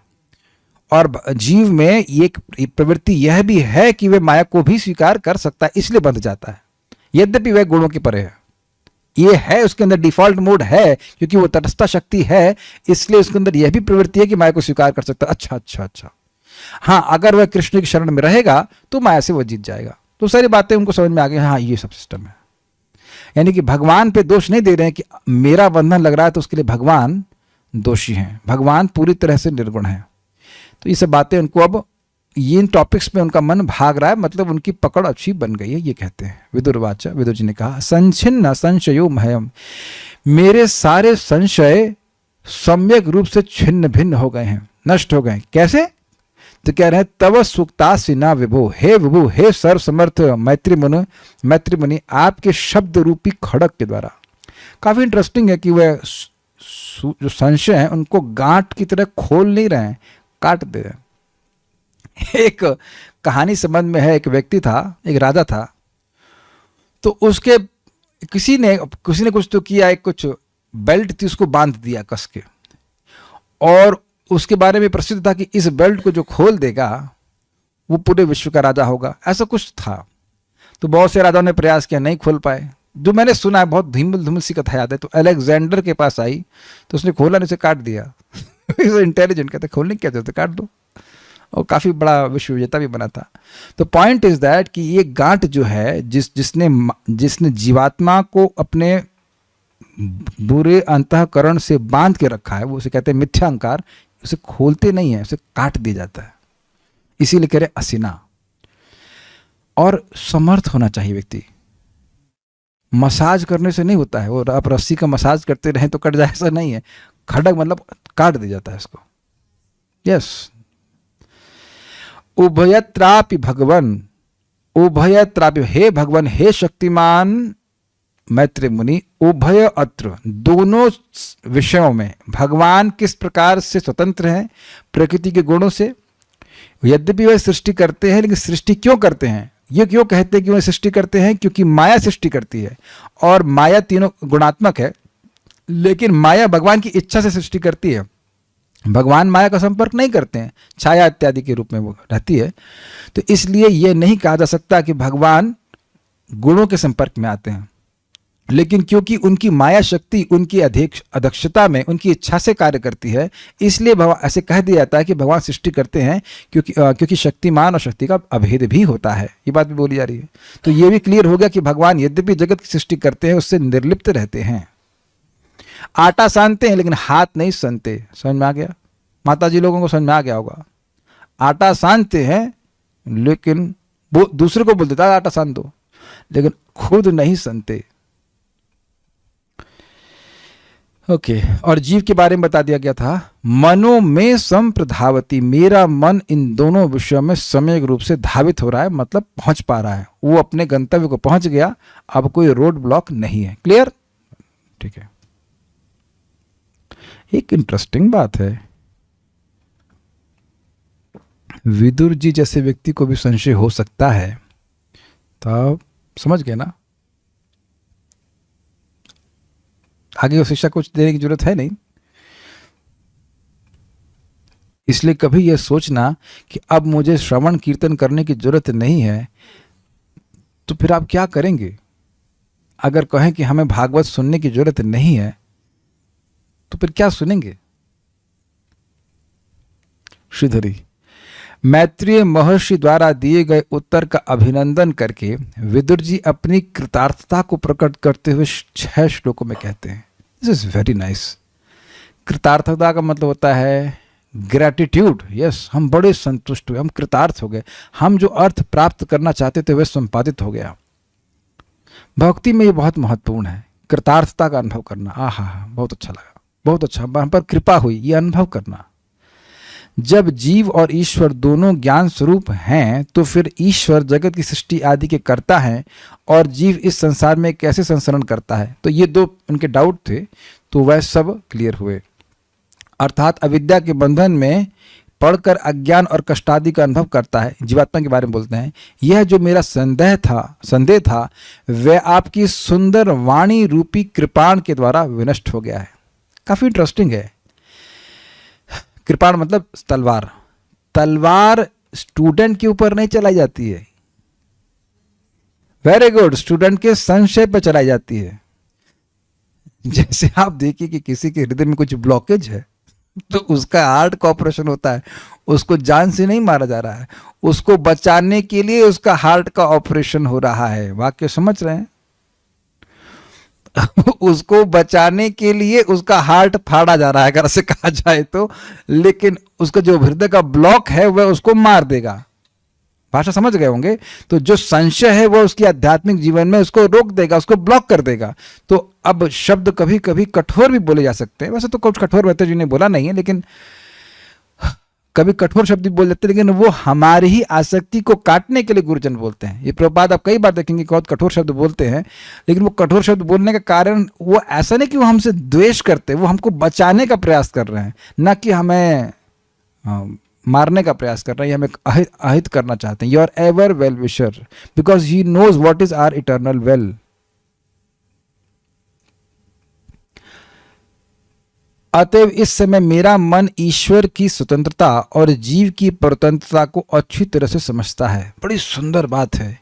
और जीव में एक प्रवृत्ति यह भी है कि वह माया को भी स्वीकार कर सकता है, इसलिए बंध जाता है, यद्यपि वह गुणों के परे है। ये है उसके अंदर डिफॉल्ट मोड है, क्योंकि वो तटस्थ शक्ति है, इसलिए उसके अंदर यह भी प्रवृत्ति है कि माया को स्वीकार कर सकता है। अच्छा अच्छा अच्छा, हाँ, अगर वह कृष्ण की शरण में रहेगा तो माया से वह जीत जाएगा। तो सारी बातें उनको समझ में आ गई, हाँ ये सब सिस्टम है। यानी कि भगवान पे दोष नहीं दे रहे हैं कि मेरा बंधन लग रहा है तो उसके लिए भगवान दोषी हैं, भगवान पूरी तरह से निर्गुण है। तो ये सब बातें उनको, अब इन टॉपिक्स में उनका मन भाग रहा है, मतलब उनकी पकड़ अच्छी बन गई है, ये कहते हैं। विदुरवाचा, विदुर जी ने कहा, संछिन्न संशयो मह्यम, मेरे सारे संशय सम्यक रूप से छिन्न भिन्न हो गए हैं, नष्ट हो गए। कैसे? तो कह रहे हैं तव सुक्तासि न विभो, हे विभु, हे सर्व समर्थ मैत्री मुनि, आपके शब्द रूपी खड़क के द्वारा। काफी इंटरेस्टिंग है कि वह जो संशय है उनको गांठ की तरह खोल नहीं रहे हैं, काट दे रहे हैं। एक कहानी संबंध में है, एक व्यक्ति था, एक राजा था, तो उसके किसी ने कुछ तो किया, एक कुछ बेल्ट थी उसको बांध दिया कस के, और उसके बारे में प्रसिद्ध था कि इस बेल्ट को जो खोल देगा वो पूरे विश्व का राजा होगा, ऐसा कुछ था। तो बहुत से राजाओं ने प्रयास किया, नहीं खोल पाए। जो मैंने सुना है, बहुत धूमिल सी कथा याद है, तो अलेक्जेंडर के पास आई तो उसने खोला नहीं, उसे काट दिया। इंटेलिजेंट, कहते खोलने की क्या जरूरत है, काट दो। और काफ़ी बड़ा विश्व विजेता भी बना था। तो पॉइंट इज दैट कि ये गांठ जो है, जिसने जीवात्मा को अपने बुरे अंतःकरण से बांध के रखा है, वो उसे कहते हैं मिथ्या अहंकार, उसे खोलते नहीं है, उसे काट दिया जाता है। इसीलिए कह रहे असिना। और समर्थ होना चाहिए व्यक्ति, मसाज करने से नहीं होता है। वो आप रस्सी का मसाज करते रहें तो कट जाए, ऐसा नहीं है। खड़क मतलब काट दिया जाता है इसको। यस। उभयत्रापि भगवन, उभयत्रापि, हे भगवान, हे शक्तिमान मैत्री मुनि, उभय अत्र, दोनों विषयों में भगवान किस प्रकार से स्वतंत्र हैं प्रकृति के गुणों से। यद्यपि वह सृष्टि करते हैं, लेकिन सृष्टि क्यों करते हैं, ये क्यों कहते हैं कि वह सृष्टि करते हैं? क्योंकि माया सृष्टि करती है, और माया तीनों गुणात्मक है, लेकिन माया भगवान की इच्छा से सृष्टि करती है। भगवान माया का संपर्क नहीं करते हैं, छाया इत्यादि के रूप में वो रहती है। तो इसलिए यह नहीं कहा जा सकता कि भगवान गुणों के संपर्क में आते हैं, लेकिन क्योंकि उनकी माया शक्ति उनकी अध्यक्षता में, उनकी इच्छा से कार्य करती है, इसलिए भगवान ऐसे कह दिया जाता है कि भगवान सृष्टि करते हैं, क्योंकि शक्तिमान और शक्ति का अभेद भी होता है। ये बात भी बोली जा रही है। तो ये भी क्लियर हो गया कि भगवान यद्यपि जगत की सृष्टि करते हैं, उससे निर्लिप्त रहते हैं। आटा सानते हैं लेकिन हाथ नहीं सनते। समझ में आ गया? माता जी लोगों को समझ में आ गया होगा। आटा सानते हैं लेकिन वो दूसरे को बोल देता है आटा सान दो, लेकिन खुद नहीं सनते। ओके, और जीव के बारे में बता दिया गया था, मनो में संप्रधावती, मेरा मन इन दोनों विषयों में सम्यक रूप से धावित हो रहा है, मतलब पहुंच पा रहा है, वो अपने गंतव्य को पहुंच गया, अब कोई रोड ब्लॉक नहीं है। क्लियर? ठीक है। एक इंटरेस्टिंग बात है, विदुर जी जैसे व्यक्ति को भी संशय हो सकता है, तब समझ गए ना, आगे शिक्षा कुछ देने की जरूरत है नहीं। इसलिए कभी यह सोचना कि अब मुझे श्रवण कीर्तन करने की जरूरत नहीं है, तो फिर आप क्या करेंगे? अगर कहें कि हमें भागवत सुनने की जरूरत नहीं है, तो फिर क्या सुनेंगे? श्रीधरी, मैत्रेय महर्षि द्वारा दिए गए उत्तर का अभिनंदन करके विदुर जी अपनी कृतार्थता को प्रकट करते हुए 6 श्लोकों में कहते हैं, दिस इज वेरी नाइस। कृतार्थता का मतलब होता है ग्रैटिट्यूड। यस, हम बड़े संतुष्ट हुए, हम कृतार्थ हो गए, हम जो अर्थ प्राप्त करना चाहते थे वह संपादित हो गया। भक्ति में ये बहुत महत्वपूर्ण है, कृतार्थता का अनुभव करना। आहा, बहुत अच्छा लगा, बहुत अच्छा, हम पर कृपा हुई, ये अनुभव करना। जब जीव और ईश्वर दोनों ज्ञान स्वरूप हैं, तो फिर ईश्वर जगत की सृष्टि आदि के कर्ता हैं और जीव इस संसार में कैसे संसरण करता है। तो ये 2 उनके डाउट थे, तो वह सब क्लियर हुए। अर्थात अविद्या के बंधन में पढ़कर अज्ञान और कष्टादि का अनुभव करता है, जीवात्मा के बारे में बोलते हैं। यह जो मेरा संदेह था वह आपकी सुंदर वाणी रूपी कृपाण के द्वारा विनष्ट हो गया है। काफी इंटरेस्टिंग है। कृपाण मतलब तलवार। तलवार स्टूडेंट के ऊपर नहीं चलाई जाती है, वेरी गुड, स्टूडेंट के संशय पर चलाई जाती है। जैसे आप देखिए कि किसी के हृदय में कुछ ब्लॉकेज है, तो उसका हार्ट का ऑपरेशन होता है, उसको जान से नहीं मारा जा रहा है, उसको बचाने के लिए उसका हार्ट का ऑपरेशन हो रहा है। वाक्य समझ रहे हैं? उसको बचाने के लिए उसका हार्ट फाड़ा जा रहा है, अगर ऐसे कहा जाए तो, लेकिन उसका जो हृदय का ब्लॉक है वह उसको मार देगा। भाषा समझ गए होंगे? तो जो संशय है वह उसकी आध्यात्मिक जीवन में उसको रोक देगा, उसको ब्लॉक कर देगा। तो अब शब्द कभी कभी कठोर भी बोले जा सकते हैं, वैसे तो कुछ कठोर महतो जी ने बोला नहीं है, लेकिन कभी कठोर शब्द भी बोल देते हैं, लेकिन वो हमारी ही आसक्ति को काटने के लिए गुरुजन बोलते हैं। ये प्रभुपाद आप कई बार देखेंगे बहुत कठोर शब्द बोलते हैं, लेकिन वो कठोर शब्द बोलने का कारण वो ऐसा नहीं कि वो हमसे द्वेष करते, वो हमको बचाने का प्रयास कर रहे हैं, ना कि हमें मारने का प्रयास कर रहे हैं, हमें अहित करना चाहते हैं। You are ever well wisher because he knows what is our eternal well. अतएव इस समय मेरा मन ईश्वर की स्वतंत्रता और जीव की परतंत्रता को अच्छी तरह से समझता है। बड़ी सुंदर बात है।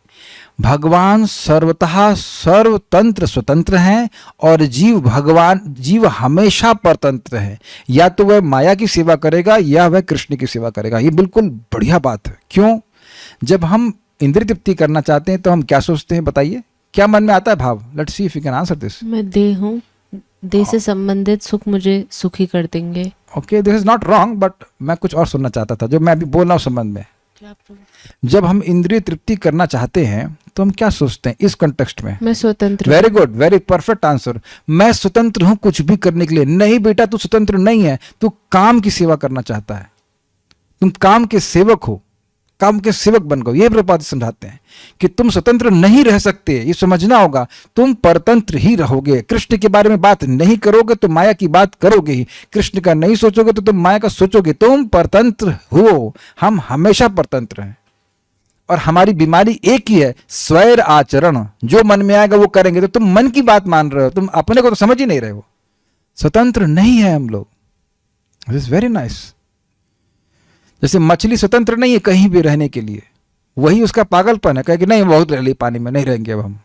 भगवान सर्वतः सर्वतंत्र स्वतंत्र हैं और जीव हमेशा परतंत्र है। या तो वह माया की सेवा करेगा या वह कृष्ण की सेवा करेगा। ये बिल्कुल बढ़िया बात है। क्यों? जब हम इंद्रिय तृप्ति करना चाहते हैं तो हम क्या सोचते हैं? बताइए, क्या मन में आता है भाव? Let's see if you can answer this. मैं देह हूँ, देह से संबंधित सुख मुझे सुखी कर देंगे। Okay, this is not wrong, but मैं कुछ और सुनना चाहता था जो मैं अभी बोल रहा हूँ संबंध में। जब हम इंद्रिय तृप्ति करना चाहते हैं तो हम क्या सोचते हैं इस कॉन्टेक्स्ट में? मैं स्वतंत्र। Very good, very perfect answer. मैं स्वतंत्र हूं कुछ भी करने के लिए। नहीं बेटा, तू स्वतंत्र नहीं है, तू काम की सेवा करना चाहता है। तुम काम के सेवक हो, काम के सेवक बन गए। ये प्रभुपाद समझाते हैं कि तुम स्वतंत्र नहीं रह सकते, ये समझना होगा। तुम परतंत्र ही रहोगे। कृष्ण के बारे में बात नहीं करोगे तो माया की बात करोगे ही। कृष्ण का नहीं सोचोगे तो तुम माया का सोचोगे। तुम परतंत्र हो, हम हमेशा परतंत्र हैं। और हमारी बीमारी एक ही है, स्वैर आचरण। जो मन में आएगा वो करेंगे। तो तुम मन की बात मान रहे हो, तुम अपने को तो समझ ही नहीं रहे हो। स्वतंत्र नहीं है हम लोग, दिस इज वेरी नाइस। जैसे मछली स्वतंत्र नहीं है कहीं भी रहने के लिए, वही उसका पागलपन है, कहे कि नहीं बहुत रह ली पानी में, नहीं रहेंगे अब हम।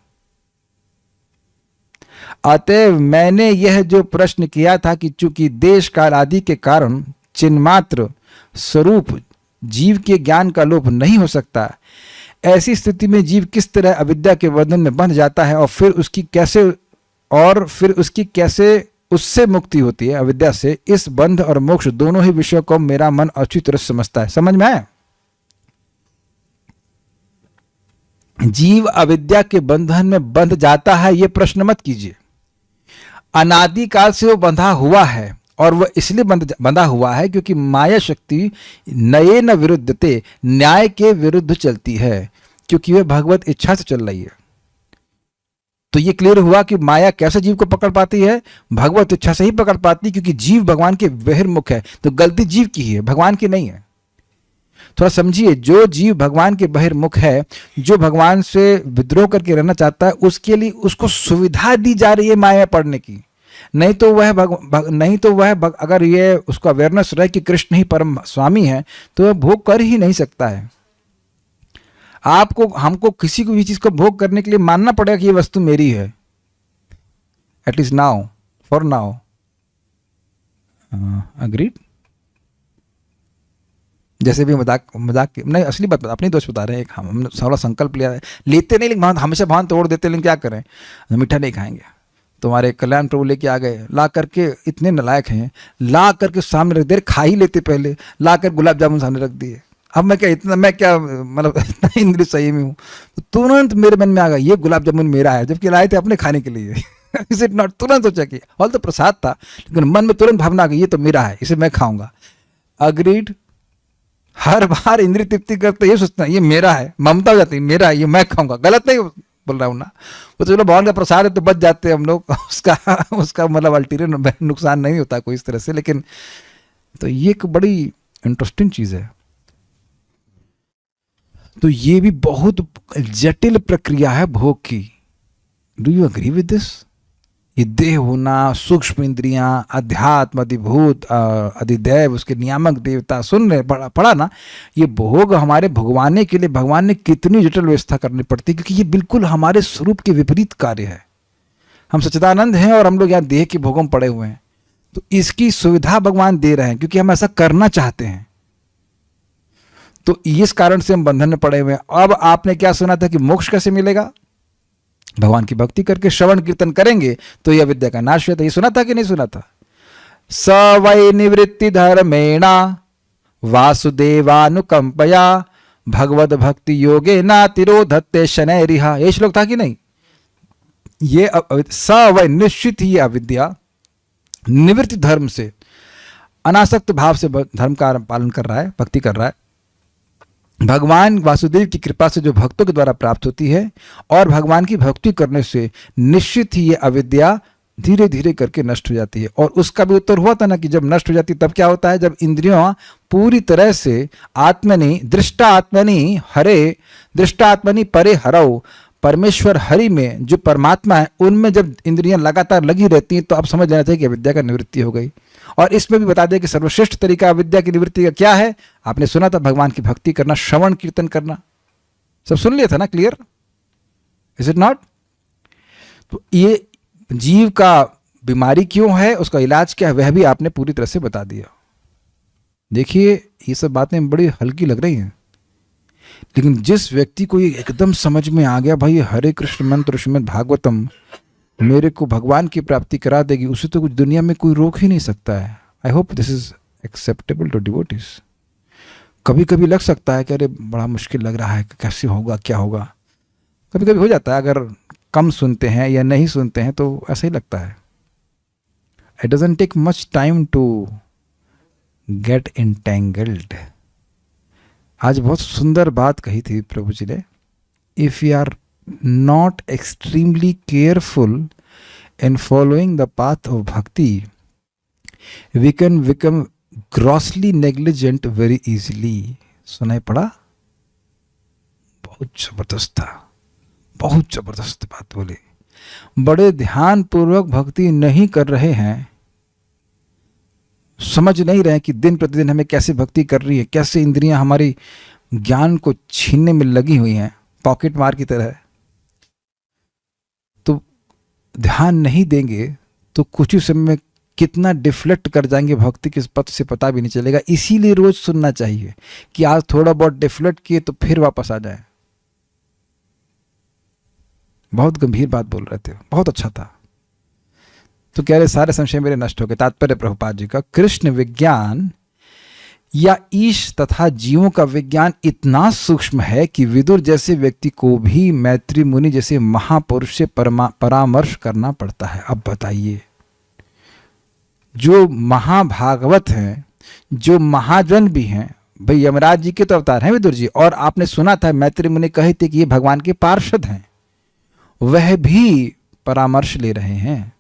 अतएव मैंने यह जो प्रश्न किया था कि चूंकि देश काल आदि के कारण चिन्मात्र स्वरूप जीव के ज्ञान का लोप नहीं हो सकता, ऐसी स्थिति में जीव किस तरह अविद्या के बंधन में बंध जाता है और फिर उसकी कैसे उससे मुक्ति होती है अविद्या से, इस बंध और मोक्ष दोनों ही विषयों को मेरा मन अच्छी तरह समझता है। समझ में आया? जीव अविद्या के बंधन में बंध जाता है, यह प्रश्न मत कीजिए। अनादिकाल से वो बंधा हुआ है, और वह इसलिए बंधा हुआ है क्योंकि माया शक्ति नये न विरुद्धते, न्याय के विरुद्ध चलती है, क्योंकि वह भगवत इच्छा से चल रही है। तो ये क्लियर हुआ कि माया कैसे जीव को पकड़ पाती है, भगवत इच्छा से ही पकड़ पाती है, क्योंकि जीव भगवान के बहिर्मुख है। तो गलती जीव की ही है, भगवान की नहीं है। थोड़ा समझिए, जो जीव भगवान के बहिर्मुख है, जो भगवान से विद्रोह करके रहना चाहता है, उसके लिए उसको सुविधा दी जा रही है माया पढ़ने की। नहीं तो वह अगर ये उसका अवेयरनेस रहे कि कृष्ण ही परम स्वामी है, तो वह भोग कर ही नहीं सकता है। हमको किसी को भी चीज को भोग करने के लिए मानना पड़ेगा कि ये वस्तु मेरी है, at least now, for now. Agreed? जैसे भी मजाक नहीं, असली बात अपनी दोस्त बता रहे हैं। हम थोड़ा संकल्प लिया है, लेते नहीं लेकिन हमेशा भान तोड़ देते, लेकिन क्या करें, मीठा नहीं खाएंगे। तुम्हारे कल्याण प्रभु लेके आ गए, ला करके, इतने नालायक हैं, ला करके सामने रख दे, खा ही लेते पहले, ला कर गुलाब जामुन सामने रख दिए। अब मैं क्या मतलब इतना इंद्रिय सही में हूँ, तो तुरंत मेरे मन में आ गया ये गुलाब जामुन मेरा है, जबकि लाए थे अपने खाने के लिए। Is it not? तुरंत सोचा कि ऑल तो प्रसाद था, लेकिन मन में तुरंत भावना आ गई ये तो मेरा है, इसे मैं खाऊंगा। अग्रीड? हर बार इंद्रिय तृप्ति करते ये सोचते हैं ये मेरा है, ममता हो जाती है मेरा है, ये मैं खाऊंगा। गलत नहीं बोल रहा हूँ ना, वो तो चलो भगवान का प्रसाद है तो बच जाते हैं हम लोग, उसका मतलब अल्टीरियर नुकसान नहीं होता कोई इस तरह से। लेकिन तो ये एक बड़ी इंटरेस्टिंग चीज है। तो ये भी बहुत जटिल प्रक्रिया है भोग की। Do you agree with this? ये देह होना, सूक्ष्म इंद्रियां, अध्यात्म, अधिभूत, अधिदैव, उसके नियामक देवता, सुन रहे पढ़ा ना, ये भोग हमारे भगवाने के लिए भगवान ने कितनी जटिल व्यवस्था करनी पड़ती है, क्योंकि ये बिल्कुल हमारे स्वरूप के विपरीत कार्य है। हम सच्चिदानंद हैं और हम लोग यहाँ देह के भोगों में पड़े हुए हैं, तो इसकी सुविधा भगवान दे रहे हैं क्योंकि हम ऐसा करना चाहते हैं। तो इस कारण से हम बंधन में पड़े हुए हैं। अब आपने क्या सुना था कि मोक्ष कैसे मिलेगा? भगवान की भक्ति करके, श्रवण कीर्तन करेंगे तो यह विद्या का नाश होता है। ये सुना था कि नहीं सुना था? स वै निवृत्ति धर्मेणा वासुदेवानुकंपया भगवद भक्ति योगे ना तिरोधत्ते शनैरिहा। ये श्लोक था कि नहीं? ये स वै, निश्चित ही अविद्या निवृत्ति धर्म से, अनासक्त भाव से धर्म का पालन कर रहा है, भक्ति कर रहा है। भगवान वासुदेव की कृपा से जो भक्तों के द्वारा प्राप्त होती है, और भगवान की भक्ति करने से निश्चित ही ये अविद्या धीरे धीरे करके नष्ट हो जाती है। और उसका भी उत्तर हुआ था ना कि जब नष्ट हो जाती है तब क्या होता है? जब इंद्रियों पूरी तरह से आत्मनि दृष्टा आत्मनि हरे, दृष्टा आत्मनि परे हरौ, परमेश्वर हरि में जो परमात्मा है उनमें जब इंद्रियां लगातार लगी रहती हैं, तो अब समझ लेना चाहिए कि अविद्या का निवृत्ति हो गई। और इसमें भी बता दें कि सर्वश्रेष्ठ तरीका अविद्या की निवृत्ति का क्या है? आपने सुना था, भगवान की भक्ति करना, श्रवण कीर्तन करना, सब सुन लिया था ना? क्लियर? Is it not? तो ये जीव का बीमारी क्यों है, उसका इलाज क्या है, वह भी आपने पूरी तरह से बता दिया। देखिए, ये सब बातें बड़ी हल्की लग रही हैं, लेकिन जिस व्यक्ति को ये एकदम समझ में आ गया, भाई हरे कृष्ण मंत्र, श्रीमद् भागवतम मेरे को भगवान की प्राप्ति करा देगी, उसे तो कुछ दुनिया में कोई रोक ही नहीं सकता है। I hope this is acceptable to devotees. कभी कभी लग सकता है कि अरे बड़ा मुश्किल लग रहा है, कैसे होगा, क्या होगा, कभी कभी हो जाता है। अगर कम सुनते हैं या नहीं सुनते हैं तो ऐसा ही लगता है। It doesn't take much time to get entangled. आज बहुत सुंदर बात कही थी प्रभु जी ने, if you are not extremely careful in following the path of bhakti, we can become grossly negligent very easily. सुनाई पड़ा? बहुत जबरदस्त था, बहुत जबरदस्त बात बोली। बड़े ध्यान पूर्वक भक्ति नहीं कर रहे हैं, समझ नहीं रहे कि दिन प्रतिदिन हमें कैसे भक्ति कर रही है, कैसे इंद्रियां हमारी ज्ञान को छीनने में लगी हुई हैं पॉकेट मार की तरह, तो ध्यान नहीं देंगे तो कुछ ही समय में कितना डिफ्लेक्ट कर जाएंगे भक्ति के पथ से पता भी नहीं चलेगा। इसीलिए रोज सुनना चाहिए कि आज थोड़ा बहुत डिफ्लेक्ट किए तो फिर वापस आ जाए। बहुत गंभीर बात बोल रहे थे, बहुत अच्छा था। तो कह रहे सारे संशय मेरे नष्ट हो गए। तात्पर्य प्रभुपाद जी का, कृष्ण विज्ञान या ईश तथा जीवों का विज्ञान इतना सूक्ष्म है कि विदुर जैसे व्यक्ति को भी मैत्री मुनि जैसे महापुरुष से परामर्श करना पड़ता है। अब बताइए, जो महाभागवत हैं, जो महाजन भी हैं, भाई यमराज जी के तो अवतार हैं विदुर जी, और आपने सुना था मैत्री मुनि कहे थे कि ये भगवान के पार्षद हैं, वह भी परामर्श ले रहे हैं,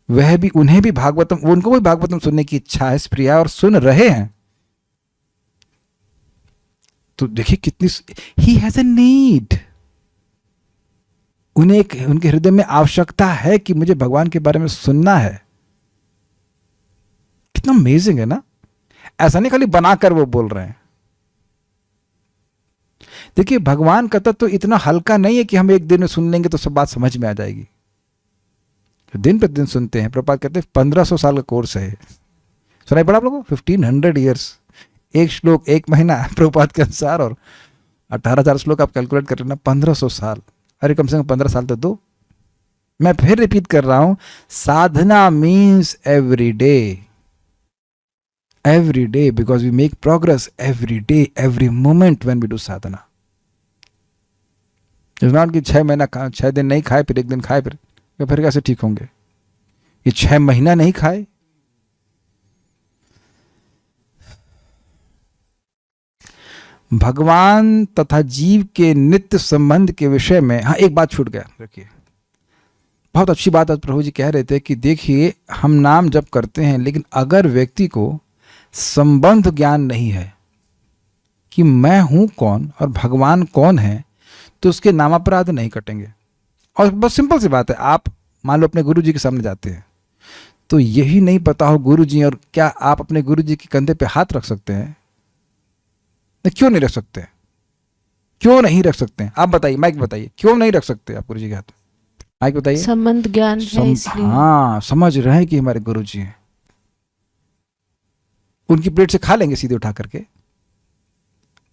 वह भी, उन्हें भी भागवतम, उनको भी भागवतम सुनने की इच्छा है, प्रिया, और सुन रहे हैं। तो देखिए कितनी, ही हैज ए नीड, उन्हें उनके हृदय में आवश्यकता है कि मुझे भगवान के बारे में सुनना है। कितना अमेजिंग है ना। ऐसा नहीं खाली बनाकर वो बोल रहे हैं। देखिए भगवान का तत्व तो इतना हल्का नहीं है कि हम एक दिन में सुन लेंगे तो सब बात समझ में आ जाएगी। दिन प्रतिदिन सुनते हैं। प्रभुपाद कहते हैं 1500 साल का कोर्स है, सुनाई पड़ा आप लोगों को, 1500 ईयर्स, एक श्लोक एक महीना प्रभुपाद के अनुसार, और 18,000 श्लोक आप कैलकुलेट कर लेना, 1500 साल। अरे कम से कम 15 साल तो दो। मैं फिर रिपीट कर रहा हूं, sadhana means every day, because we make progress every day, every moment when we do sadhana. It's not कि 6 महीना 6 दिन नहीं खाए फिर एक दिन खाए फिर कैसे ठीक होंगे। ये 6 महीना नहीं खाए। भगवान तथा जीव के नित्य संबंध के विषय में, हाँ एक बात छूट गया, देखिए बहुत अच्छी बात आज प्रभु जी कह रहे थे कि देखिए हम नाम जप करते हैं, लेकिन अगर व्यक्ति को संबंध ज्ञान नहीं है कि मैं हूं कौन और भगवान कौन है, तो उसके नामापराध नहीं कटेंगे। और बस सिंपल सी बात है, आप मान लो अपने गुरु जी के सामने जाते हैं, तो यही नहीं पता हो गुरु जी, और क्या आप अपने गुरु जी के कंधे पे हाथ रख सकते हैं? क्यों नहीं रख सकते? क्यों नहीं रख सकते? आप बताइए, माइक बताइए, क्यों नहीं रख सकते आप गुरु जी के हाथ? माइक बताइए। संबंध ज्ञान है इसलिए। हाँ, समझ रहे हैं कि हमारे गुरु जी हैं, उनकी प्लेट से खा लेंगे सीधे उठा करके।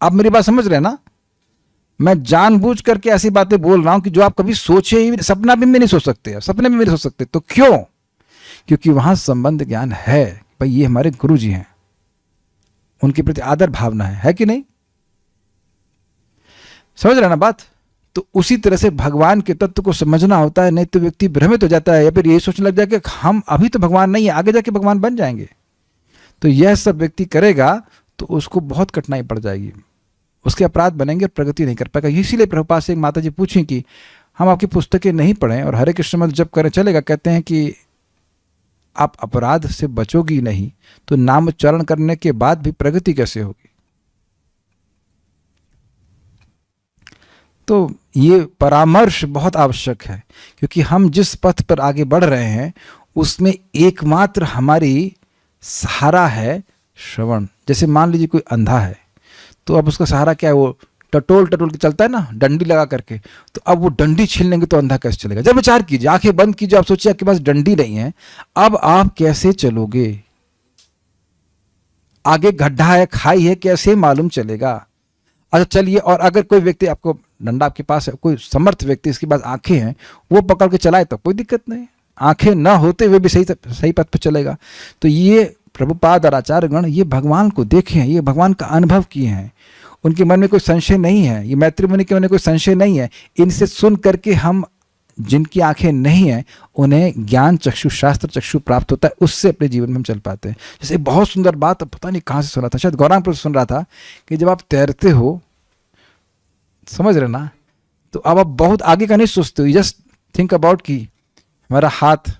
आप मेरी बात समझ रहे हैं ना? मैं जानबूझ करके ऐसी बातें बोल रहा हूं कि जो आप कभी सोचे ही, सपना भी में नहीं सोच सकते, सपने में भी नहीं सोच सकते। तो क्यों? क्योंकि वहां संबंध ज्ञान है, भाई ये हमारे गुरु जी हैं, उनके प्रति आदर भावना है कि नहीं? समझ रहे ना बात? तो उसी तरह से भगवान के तत्व को समझना होता है, नहीं तो व्यक्ति भ्रमित हो जाता है, या फिर यही सोचने लग जाए कि हम अभी तो भगवान नहीं है, आगे जाके भगवान बन जाएंगे। तो यह सब व्यक्ति करेगा तो उसको बहुत कठिनाई पड़ जाएगी, उसके अपराध बनेंगे और प्रगति नहीं कर पाएगा। इसीलिए प्रभुपाद से एक माता जी पूछी कि हम आपकी पुस्तकें नहीं पढ़ें और हरे कृष्ण मंत्र जप करें चलेगा? कहते हैं कि आप अपराध से बचोगी नहीं तो नाम उच्चारण करने के बाद भी प्रगति कैसे होगी? तो ये परामर्श बहुत आवश्यक है, क्योंकि हम जिस पथ पर आगे बढ़ रहे हैं उसमें एकमात्र हमारी सहारा है श्रवण। जैसे मान लीजिए कोई अंधा है, तो अब उसका सहारा क्या है? वो टटोल के चलता है ना, डंडी लगा करके। तो अब वो डंडी छीन लेंगे तो अंधा कैसे चलेगा? जब विचार कीजिए, आंखें बंद कीजिए, आप सोचिए आपके पास डंडी नहीं है, अब आप कैसे चलोगे? आगे गड्ढा है, खाई है, कैसे मालूम चलेगा? अच्छा चलिए, और अगर कोई व्यक्ति, आपको डंडा आपके पास है, कोई समर्थ व्यक्ति इसके पास आंखें हैं, वो पकड़ के चलाए तो कोई दिक्कत नहीं, आंखें ना होते हुए भी सही पथ पर चलेगा। तो ये प्रभुपाद और आचार्यगण ये भगवान को देखे हैं, ये भगवान का अनुभव किए हैं, उनके मन में कोई संशय नहीं है, ये मैत्री मुनि के मन में कोई संशय नहीं है। इनसे सुन करके हम, जिनकी आंखें नहीं हैं, उन्हें ज्ञान चक्षु, शास्त्र चक्षु प्राप्त होता है, उससे अपने जीवन में हम चल पाते हैं। जैसे बहुत सुंदर बात, पता नहीं कहाँ से सुना था, शायद गौरांगपुर सुन रहा था, कि जब आप तैरते हो, समझ रहे ना, तो अब आप बहुत आगे का नहीं सोचते हो, जस्ट थिंक अबाउट कि हमारा हाथ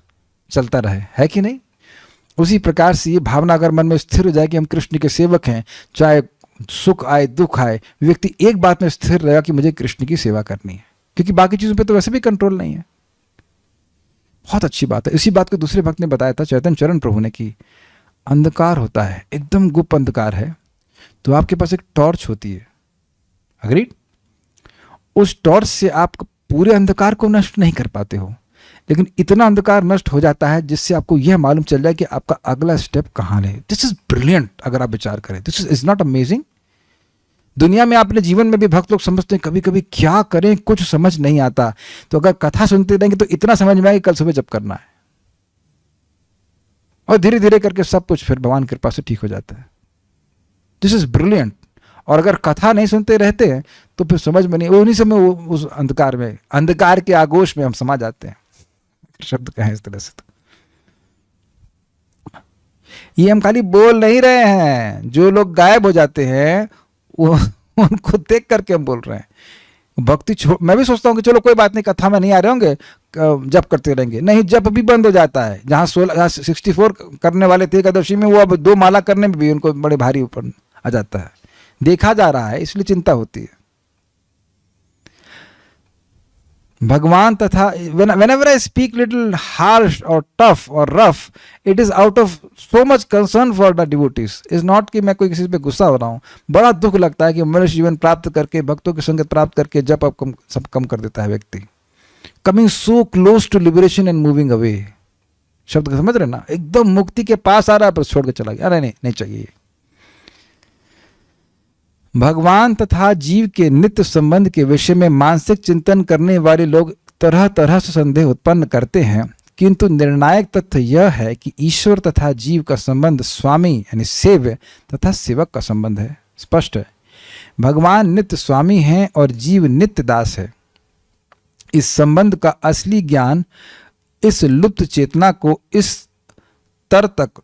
चलता रहे, है कि नहीं? उसी प्रकार से ये भावना अगर मन में स्थिर हो जाए कि हम कृष्ण के सेवक हैं, चाहे सुख आए दुख आए, व्यक्ति एक बात में स्थिर रहेगा कि मुझे कृष्ण की सेवा करनी है, क्योंकि बाकी चीज़ों पे तो वैसे भी कंट्रोल नहीं है। बहुत अच्छी बात है। इसी बात को दूसरे भक्त ने बताया था, चैतन्य चरण प्रभु ने, कि अंधकार होता है, एकदम गुप्त अंधकार है, तो आपके पास एक टॉर्च होती है, अग्रीड? उस टॉर्च से आप पूरे अंधकार को नष्ट नहीं कर पाते हो, लेकिन इतना अंधकार नष्ट हो जाता है जिससे आपको यह मालूम चल जाए कि आपका अगला स्टेप कहाँ ले। This is brilliant. अगर आप विचार करें, दिस इज नॉट अमेजिंग? दुनिया में अपने जीवन में भी भक्त लोग समझते हैं कभी कभी क्या करें, कुछ समझ नहीं आता, तो अगर कथा सुनते रहेंगे तो इतना समझ में आएगा कल सुबह जब करना है, और धीरे धीरे करके सब कुछ फिर भगवान की कृपा से ठीक हो जाता है। This is brilliant. और अगर कथा नहीं सुनते रहते हैं तो फिर समझ में नहीं, उन्हीं समय उस अंधकार में, अंधकार के आगोश में हम समा जाते हैं, शब्द कहें इस तरह से। तो ये हम खाली बोल नहीं रहे हैं, जो लोग गायब हो जाते हैं वो उनको देख करके हम बोल रहे हैं। भक्ति मैं भी सोचता हूँ कि चलो कोई बात नहीं, कथा में नहीं आ रहे होंगे, जप करते रहेंगे, नहीं, जप भी बंद हो जाता है। जहाँ 64 करने वाले थे एकादशी में, वो अब 2 माला करने में भी उनको बड़े भारी ऊपर आ जाता है। देखा जा रहा है, इसलिए चिंता होती है। भगवान तथा whenever I speak little harsh or tough or rough, it is out of so much concern for the devotees. is not कि मैं कोई किसी पे गुस्सा हो रहा हूँ, बड़ा दुख लगता है कि मनुष्य जीवन प्राप्त करके, भक्तों की संगत प्राप्त करके जब अब सब कम कर देता है व्यक्ति। Coming so close to liberation and moving away, शब्द को समझ रहे ना, एकदम मुक्ति के पास आ रहा है पर छोड़ के चला गया, अरे नहीं चाहिए। भगवान तथा जीव के नित्य संबंध के विषय में मानसिक चिंतन करने वाले लोग तरह तरह से संदेह उत्पन्न करते हैं, किंतु निर्णायक तथ्य यह है कि ईश्वर तथा जीव का संबंध स्वामी यानी सेव्य तथा सेवक का संबंध है। स्पष्ट है, भगवान नित्य स्वामी हैं और जीव नित्य दास है। इस संबंध का असली ज्ञान इस लुप्त चेतना को इस स्तर तक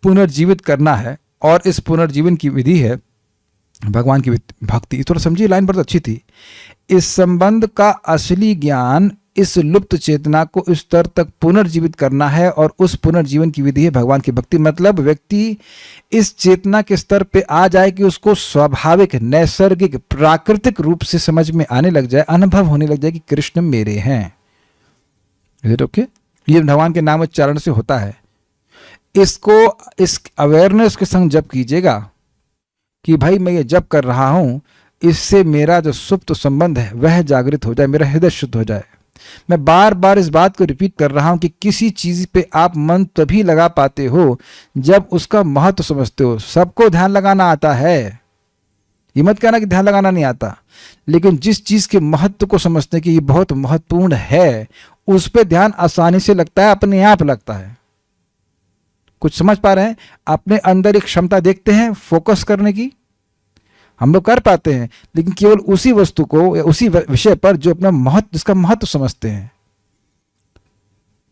पुनर्जीवित करना है, और इस पुनर्जीवन की विधि है भगवान की भक्ति। थोड़ा समझिए, लाइन बहुत अच्छी थी। इस संबंध का असली ज्ञान इस लुप्त चेतना को इस स्तर तक पुनर्जीवित करना है, और उस पुनर्जीवन की विधि है भगवान की भक्ति। मतलब व्यक्ति इस चेतना के स्तर पे आ जाए कि उसको स्वाभाविक, नैसर्गिक, प्राकृतिक रूप से समझ में आने लग जाए, अनुभव होने लग जाए कि कृष्ण मेरे हैं। Is it okay? ये भगवान के नाम उच्चारण से होता है। इसको इस अवेयरनेस के संग जप कीजिएगा कि भाई मैं ये जप कर रहा हूँ, इससे मेरा जो सुप्त संबंध है वह जागृत हो जाए, मेरा हृदय शुद्ध हो जाए। मैं बार बार इस बात को रिपीट कर रहा हूँ कि किसी चीज़ पे आप मन तभी लगा पाते हो जब उसका महत्व समझते हो। सबको ध्यान लगाना आता है, ये मत कहना कि ध्यान लगाना नहीं आता, लेकिन जिस चीज़ के महत्व को समझते हैं कि ये बहुत महत्वपूर्ण है, उस पर ध्यान आसानी से लगता है, अपने आप लगता है। कुछ समझ पा रहे हैं? अपने अंदर एक क्षमता देखते हैं फोकस करने की, हम लोग कर पाते हैं, लेकिन केवल उसी वस्तु को या उसी विषय पर जो अपना महत्व, जिसका महत्व समझते हैं।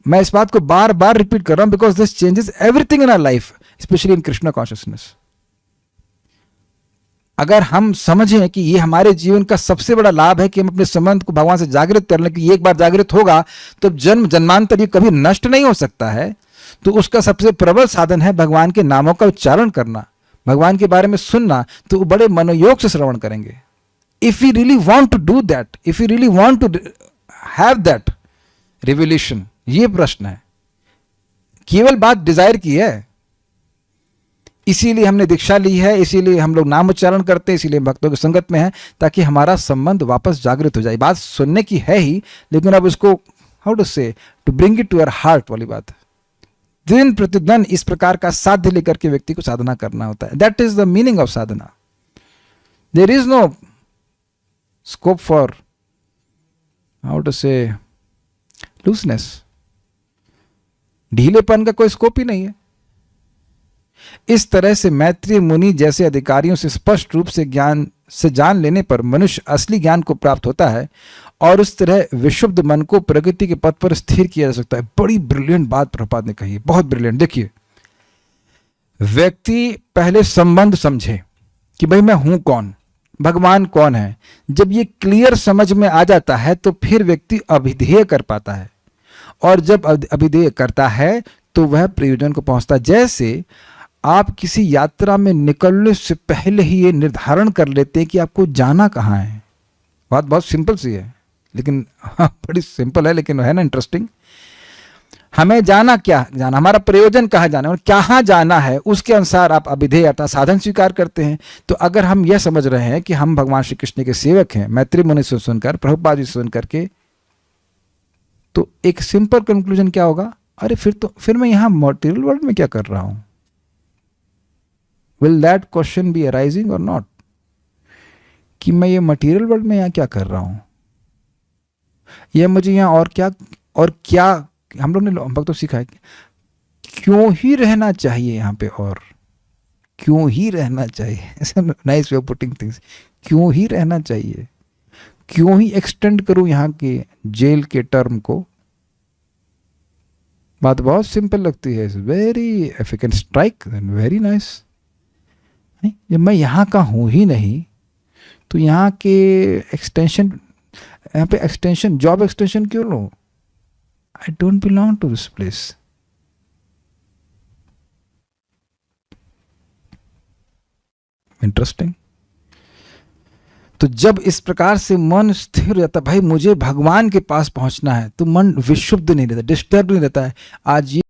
मैं इस बात को बार बार रिपीट कर रहा हूं because this changes everything in our life, specially in Krishna consciousness. अगर हम समझें कि ये हमारे जीवन का सबसे बड़ा लाभ है कि हम अपने संबंध को भगवान से जागृत कर लें, कि एक बार जागृत होगा तो जन्म जन्मांतर ये कभी नष्ट नहीं हो सकता है, तो उसका सबसे प्रबल साधन है भगवान के नामों का उच्चारण करना, भगवान के बारे में सुनना। तो बड़े मनोयोग से श्रवण करेंगे। If you really want to do that, if you really want to have that revolution, ये प्रश्न है। केवल बात डिजायर की है, इसीलिए हमने दीक्षा ली है, इसीलिए हम लोग नाम उच्चारण करते हैं, इसीलिए भक्तों की संगत में है, ताकि हमारा संबंध वापस जागृत हो जाए। बात सुनने की है ही, लेकिन अब उसको how to say, to bring it to your heart वाली बात है। दिन प्रतिदिन इस प्रकार का साध्य लेकर के व्यक्ति को साधना करना होता है। That is the meaning of sadhana. There is no scope for how to say looseness, ढीलेपन का कोई स्कोप ही नहीं है। इस तरह से मैत्रेय मुनि जैसे अधिकारियों से स्पष्ट रूप से ज्ञान से जान लेने पर मनुष्य असली ज्ञान को प्राप्त होता है, और उस तरह विशुद्ध मन को प्रगति के पथ पर स्थिर किया जा सकता है। बड़ी ब्रिलियंट बात प्रभुपाद ने कही है, बहुत ब्रिलियंट। देखिए, व्यक्ति पहले संबंध समझे कि भाई मैं हूं कौन, भगवान कौन है। जब ये क्लियर समझ में आ जाता है तो फिर व्यक्ति अभिधेय कर पाता है, और जब अभिधेय करता है तो वह प्रयोजन को पहुंचता है। जैसे आप किसी यात्रा में निकलने से पहले ही ये निर्धारण कर लेते हैं कि आपको जाना कहाँ है। बात बहुत सिंपल सी है, लेकिन बड़ी सिंपल है, लेकिन है ना इंटरेस्टिंग। हमें जाना क्या जाना, हमारा प्रयोजन कहाँ जाना है और कहाँ जाना है, उसके अनुसार आप अभिधेय अर्थात साधन स्वीकार करते हैं। तो अगर हम यह समझ रहे हैं कि हम भगवान श्री कृष्ण के सेवक हैं, मैत्री मुनि से सुनकर, प्रभुपाद जी से सुन करके, तो एक सिंपल कंक्लूजन क्या होगा, अरे फिर मैं यहाँ मटेरियल वर्ल्ड में क्या कर रहा हूँ? Will that question be arising और नॉट, कि मैं ये मटेरियल वर्ल्ड में यहाँ क्या कर रहा हूँ, यह मुझे यहाँ और क्या हम लोग ने भक्तों सिखाया, क्यों ही रहना चाहिए यहाँ पे, और क्यों ही रहना चाहिए, nice way of putting things, क्यों ही रहना चाहिए, क्यों ही एक्सटेंड करूं यहाँ के जेल के टर्म को। बात बहुत सिंपल लगती है, very if you can strike very nice. जब मैं यहाँ का हूँ ही नहीं तो यहाँ के एक्सटेंशन, यहाँ पे एक्सटेंशन, जॉब एक्सटेंशन क्यों लो? I don't belong to this place. Interesting. तो जब इस प्रकार से मन स्थिर रहता, भाई मुझे भगवान के पास पहुंचना है, तो मन विक्षुब्ध नहीं रहता, डिस्टर्ब नहीं रहता है। आज ये